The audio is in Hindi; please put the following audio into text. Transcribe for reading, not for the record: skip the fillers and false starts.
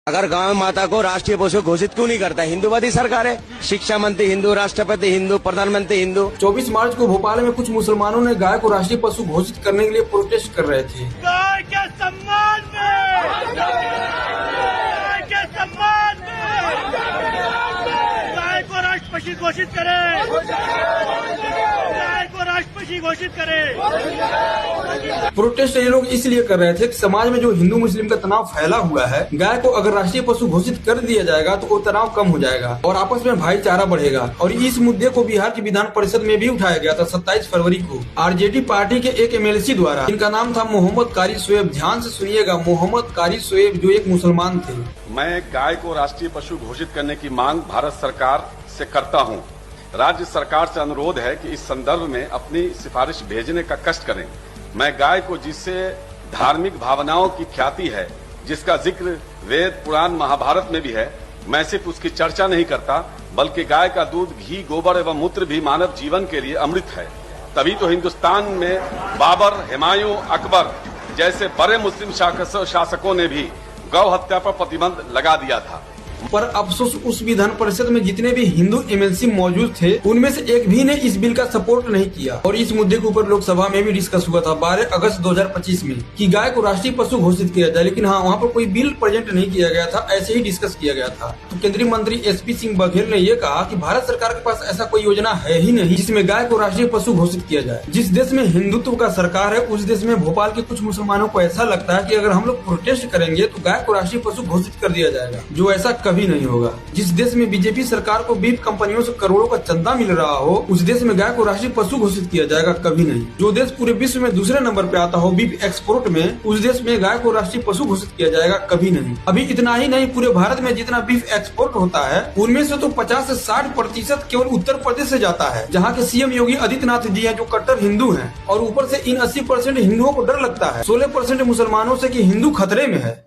अगर गांव माता को राष्ट्रीय पशु घोषित क्यों नहीं करता? हिंदूवादी सरकार है, शिक्षा मंत्री हिंदू, राष्ट्रपति हिंदू, प्रधानमंत्री हिंदू। 24 मार्च को भोपाल में कुछ मुसलमानों ने गाय को राष्ट्रीय पशु घोषित करने के लिए प्रोटेस्ट कर रहे थे। गाय के सम्मान में, गाय के सम्मान में गाय को राष्ट्र पशु घोषित करें, गाय को राष्ट्र पशु घोषित करें। प्रोटेस्ट ये लोग इसलिए कर रहे थे कि समाज में जो हिंदू मुस्लिम का तनाव फैला हुआ है, गाय को अगर राष्ट्रीय पशु घोषित कर दिया जाएगा तो वो तनाव कम हो जाएगा और आपस में भाईचारा बढ़ेगा। और इस मुद्दे को बिहार की विधान परिषद में भी उठाया गया था 27 फरवरी को आरजेडी पार्टी के एक एमएलसी द्वारा। इनका नाम था मोहम्मद कारी शोएब। ध्यान से सुनिएगा, मोहम्मद कारी शोएब जो एक मुसलमान थे। मैं गाय को राष्ट्रीय पशु घोषित करने की मांग भारत सरकार से करता हूं। राज्य सरकार से अनुरोध है कि इस संदर्भ में अपनी सिफारिश भेजने का कष्ट करें। मैं गाय को, जिससे धार्मिक भावनाओं की ख्याति है, जिसका जिक्र वेद, पुराण, महाभारत में भी है, मैं सिर्फ उसकी चर्चा नहीं करता, बल्कि गाय का दूध, घी, गोबर एवं मूत्र भी मानव जीवन के लिए अमृत है। तभी तो हिंदुस्तान में बाबर, हुमायूं, अकबर जैसे बड़े मुस्लिम शासकों ने भी गौ हत्या पर प्रतिबंध लगा दिया था। पर अफसोस उस विधान परिषद में जितने भी हिंदू एमएलसी मौजूद थे, उनमें से एक भी ने इस बिल का सपोर्ट नहीं किया। और इस मुद्दे के ऊपर लोकसभा में भी डिस्कस हुआ था 12 अगस्त 2025 में कि गाय को राष्ट्रीय पशु घोषित किया जाए, लेकिन हाँ, वहाँ पर कोई बिल प्रेजेंट नहीं किया गया था, ऐसे ही डिस्कस किया गया था। तो केंद्रीय मंत्री एसपी सिंह बघेल ने ये कहा कि भारत सरकार के पास ऐसा कोई योजना है ही नहीं जिसमें गाय को राष्ट्रीय पशु घोषित किया जाए। जिस देश में हिंदुत्व का सरकार है, उस देश में भोपाल के कुछ मुसलमानों को ऐसा लगता है कि अगर हम लोग प्रोटेस्ट करेंगे तो गाय को राष्ट्रीय पशु घोषित कर दिया जाएगा, जो ऐसा कभी नहीं होगा। जिस देश में बीजेपी सरकार को बीफ कंपनियों से करोड़ों का चंदा मिल रहा हो, उस देश में गाय को राष्ट्रीय पशु घोषित किया जाएगा, कभी नहीं। जो देश पूरे विश्व में दूसरे नंबर पे आता हो बीफ एक्सपोर्ट में, उस देश में गाय को राष्ट्रीय पशु घोषित किया जाएगा, कभी नहीं। अभी इतना ही नहीं, पूरे भारत में जितना बीफ एक्सपोर्ट होता है, उनमें से तो 50 से 60% केवल उत्तर प्रदेश से जाता है, जहाँ के सीएम योगी आदित्यनाथ जी हैं, जो कट्टर हिंदू हैं। और ऊपर से इन 80% हिंदुओं को डर लगता है 16% मुसलमानों से कि हिंदू खतरे में है।